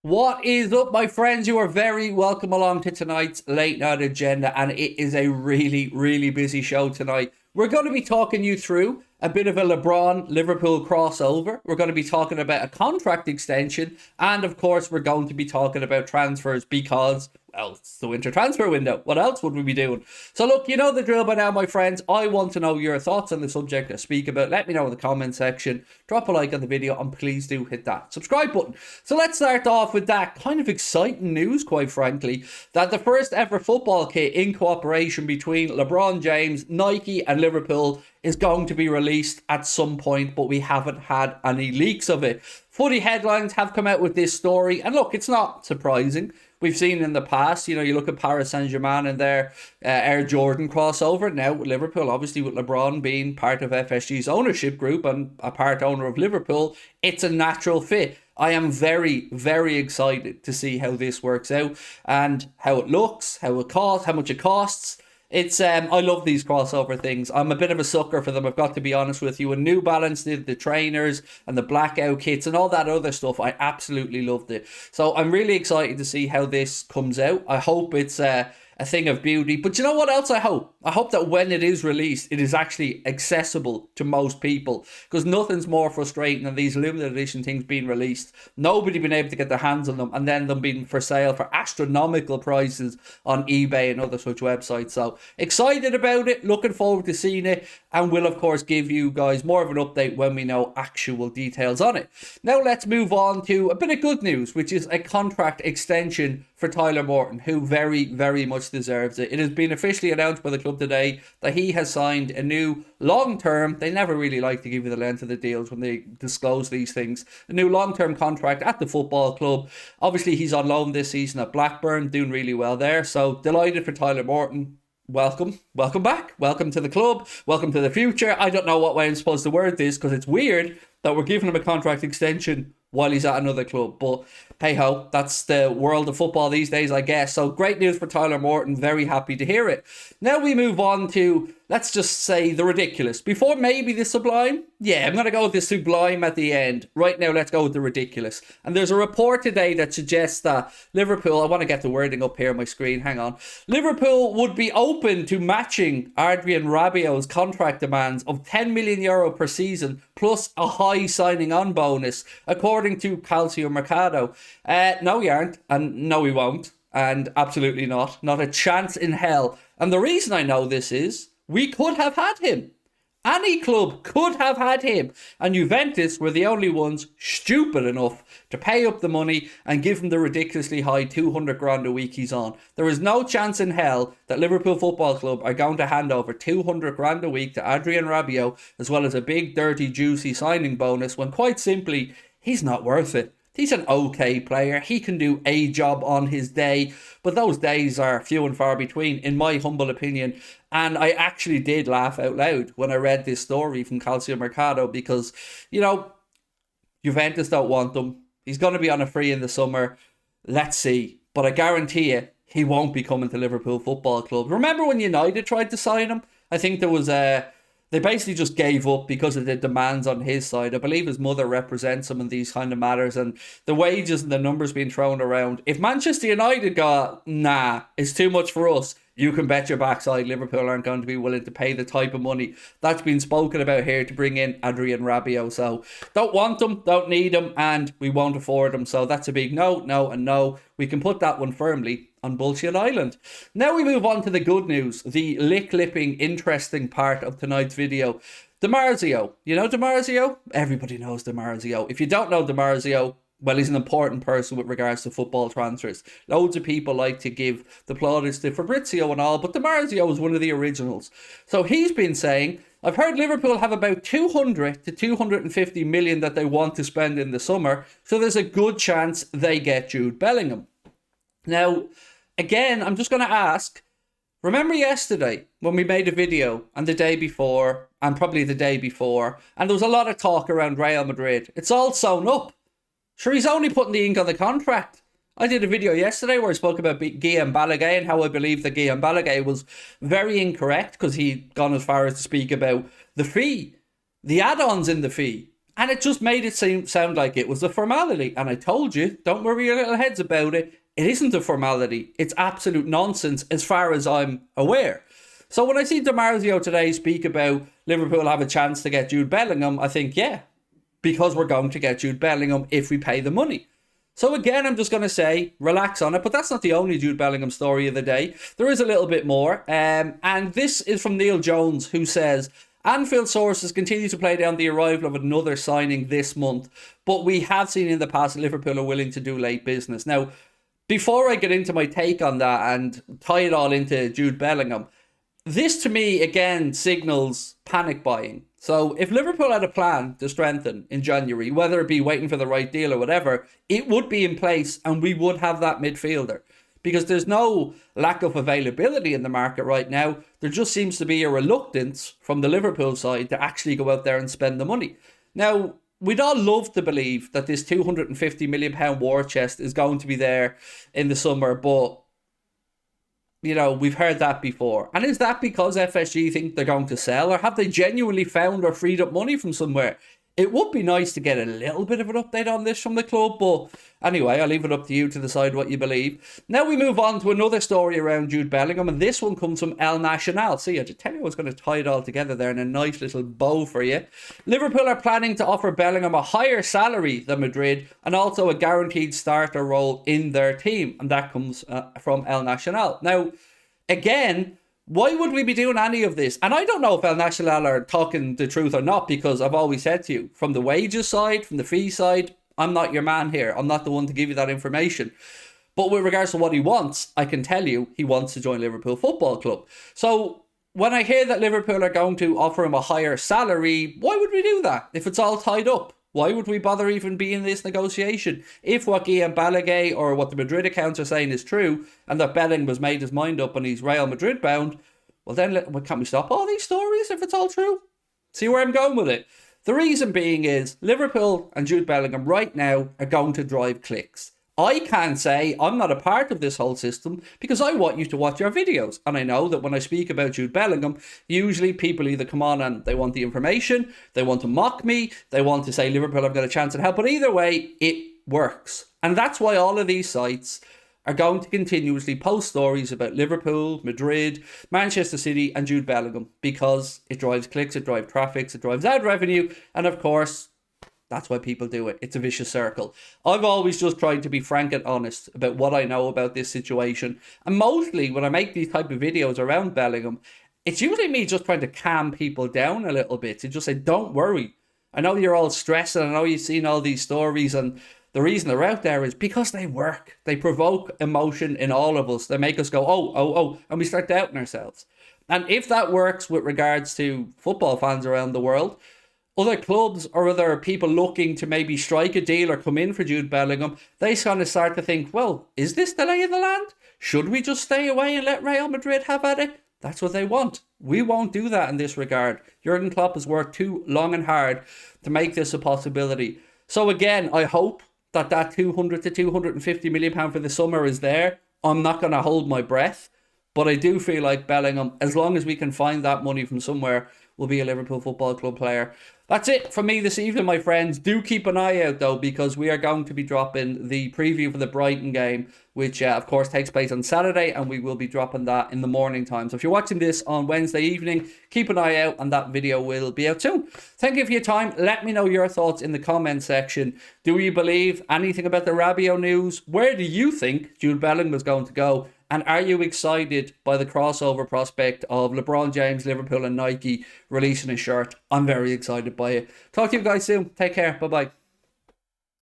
What is up, my friends? You are very welcome along to tonight's late night agenda, and it is a really busy show tonight. We're going to be talking you through a bit of a LeBron Liverpool crossover. We're going to be talking about a contract extension, and of course, we're going to be talking about transfers because, well, it's the winter transfer window. What else would we be doing? So, look, you know the drill by now, my friends. I want to know your thoughts on the subject I speak about. Let me know in the comment section. Drop a like on the video, and please do hit that subscribe button. So, let's start off with that kind of exciting news, quite frankly, that the first ever football kit in cooperation between LeBron James, Nike, and Liverpool is going to be released at some point, but we haven't had any leaks of it. Footy headlines have come out with this story, and look, it's not surprising. We've seen in the past, you look at Paris Saint-Germain and their Air Jordan crossover. Now with Liverpool, obviously with LeBron being part of FSG's ownership group and a part owner of Liverpool, it's a natural fit. I am very excited to see how this works out and how it looks, how much it costs. It's I love these crossover things. I'm a bit of a sucker for them, I've got to be honest with you. When New Balance did the trainers and the blackout kits and all that other stuff, I absolutely loved it. So I'm really excited to see how this comes out. I hope it's a thing of beauty. But you know what else I hope? I hope that when it is released, it is actually accessible to most people. Because nothing's more frustrating than these limited edition things being released. Nobody being able to get their hands on them, and then them being for sale for astronomical prices on eBay and other such websites. So excited about it, looking forward to seeing it, and we'll of course give you guys more of an update when we know actual details on it. Now let's move on to a bit of good news, which is a contract extension for Tyler Morton, who very much deserves it. It has been officially announced by the club today that he has signed a new long-term, they never really like to give you the length of the deals when they disclose these things, a new long-term contract at the football club. Obviously he's on loan this season at Blackburn, doing really well there, so delighted for Tyler Morton. Welcome back, welcome to the club, welcome to the future. I don't know what way I'm supposed to word this because it's weird that we're giving him a contract extension while he's at another club, but hey ho, that's the world of football these days, I guess. So great news for Tyler Morton, very happy to hear it. Now we move on to, let's just say, the ridiculous. Before maybe the sublime? Yeah, I'm going to go with the sublime at the end. Right now, let's go with the ridiculous. And there's a report today that suggests that Liverpool, I want to get the wording up here on my screen, hang on. Liverpool would be open to matching Adrien Rabiot's contract demands of €10 million per season, plus a high signing on bonus, according to Calcio Mercado. No, we aren't, and no, we won't, and absolutely not a chance in hell. And the reason I know this is we could have had him. Any club could have had him, and Juventus were the only ones stupid enough to pay up the money and give him the ridiculously high 200 grand a week he's on. There is no chance in hell that Liverpool Football Club are going to hand over 200 grand a week to Adrien Rabiot, as well as a big dirty juicy signing bonus, when quite simply he's not worth it. He's an okay player. He can do a job on his day, but those days are few and far between, in my humble opinion. And I actually did laugh out loud when I read this story from Calcio Mercado because, Juventus don't want them. He's going to be on a free in the summer. Let's see. But I guarantee you, he won't be coming to Liverpool Football Club. Remember when United tried to sign him? I think there was they basically just gave up because of the demands on his side. I believe his mother represents him in these kind of matters, and the wages and the numbers being thrown around. If Manchester United got, nah, it's too much for us, you can bet your backside Liverpool aren't going to be willing to pay the type of money that's been spoken about here to bring in Adrien Rabiot. So don't want them, don't need them, and we won't afford them. So that's a big no, and no. We can put that one firmly on Bullshit Island. Now we move on to the good news, the lip-lipping, interesting part of tonight's video. Marzio. You know Marzio? Everybody knows Marzio. If you don't know Marzio, well, he's an important person with regards to football transfers. Loads of people like to give the plaudits to Fabrizio and all, but Marzio is one of the originals. So he's been saying, I've heard Liverpool have about 200 to 250 million that they want to spend in the summer, so there's a good chance they get Jude Bellingham. Now, again, I'm just going to ask, remember yesterday when we made a video, and the day before, and probably the day before, and there was a lot of talk around Real Madrid. It's all sewn up. Sure, he's only putting the ink on the contract. I did a video yesterday where I spoke about Guillaume Balaguer and how I believe that Guillaume Balaguer was very incorrect because he'd gone as far as to speak about the fee, the add-ons in the fee. And it just made it sound like it was a formality. And I told you, don't worry your little heads about it. It isn't a formality. It's absolute nonsense as far as I'm aware. So when I see Marzio today speak about Liverpool have a chance to get Jude Bellingham, I think, yeah, because we're going to get Jude Bellingham if we pay the money. So again, I'm just going to say, relax on it. But that's not the only Jude Bellingham story of the day. There is a little bit more. And this is from Neil Jones, who says, Anfield sources continue to play down the arrival of another signing this month. But we have seen in the past that Liverpool are willing to do late business. Now, before I get into my take on that and tie it all into Jude Bellingham, this to me, again, signals panic buying. So if Liverpool had a plan to strengthen in January, whether it be waiting for the right deal or whatever, it would be in place and we would have that midfielder. Because there's no lack of availability in the market right now. There just seems to be a reluctance from the Liverpool side to actually go out there and spend the money. Now, we'd all love to believe that this £250 million war chest is going to be there in the summer, but you know, we've heard that before. And is that because FSG think they're going to sell, or have they genuinely found or freed up money from somewhere? It would be nice to get a little bit of an update on this from the club, but anyway, I'll leave it up to you to decide what you believe. Now we move on to another story around Jude Bellingham, and this one comes from El Nacional. See, I just tell you I was going to tie it all together there in a nice little bow for you. Liverpool are planning to offer Bellingham a higher salary than Madrid and also a guaranteed starter role in their team, and that comes from El Nacional. Now, again, why would we be doing any of this? And I don't know if El Nacional are talking the truth or not, because I've always said to you, from the wages side, from the fee side, I'm not your man here. I'm not the one to give you that information. But with regards to what he wants, I can tell you he wants to join Liverpool Football Club. So when I hear that Liverpool are going to offer him a higher salary, why would we do that if it's all tied up? Why would we bother even be in this negotiation? If what Guillem Balaguer or what the Madrid accounts are saying is true, and that Bellingham has made his mind up and he's Real Madrid bound, well then can't we stop all these stories if it's all true? See where I'm going with it? The reason being is Liverpool and Jude Bellingham right now are going to drive clicks. I can't say I'm not a part of this whole system because I want you to watch your videos. And I know that when I speak about Jude Bellingham, usually people either come on and they want the information, they want to mock me, they want to say Liverpool have got a chance at help. But either way, it works. And that's why all of these sites are going to continuously post stories about Liverpool, Madrid, Manchester City and Jude Bellingham, because it drives clicks, it drives traffic, it drives ad revenue, and of course, that's why people do it. It's a vicious circle. I've always just tried to be frank and honest about what I know about this situation. And mostly when I make these type of videos around Bellingham, it's usually me just trying to calm people down a little bit, to just say, don't worry. I know you're all stressed and I know you've seen all these stories, and the reason they're out there is because they work. They provoke emotion in all of us. They make us go, oh, and we start doubting ourselves. And if that works with regards to football fans around the world, other clubs or other people looking to maybe strike a deal or come in for Jude Bellingham, they kind of start to think, well, is this the lay of the land? Should we just stay away and let Real Madrid have at it? That's what they want. We won't do that in this regard. Jurgen Klopp has worked too long and hard to make this a possibility. So again, I hope that 200 to 250 million pound for the summer is there. I'm not going to hold my breath, but I do feel like Bellingham, as long as we can find that money from somewhere, will be a Liverpool Football Club player. That's it from me this evening, my friends. Do keep an eye out, though, because we are going to be dropping the preview for the Brighton game, which, of course, takes place on Saturday, and we will be dropping that in the morning time. So if you're watching this on Wednesday evening, keep an eye out, and that video will be out soon. Thank you for your time. Let me know your thoughts in the comment section. Do you believe anything about the Rabiot news? Where do you think Jude Bellingham is going to go? And are you excited by the crossover prospect of LeBron James, Liverpool and Nike releasing a shirt? I'm very excited by it. Talk to you guys soon. Take care. Bye-bye.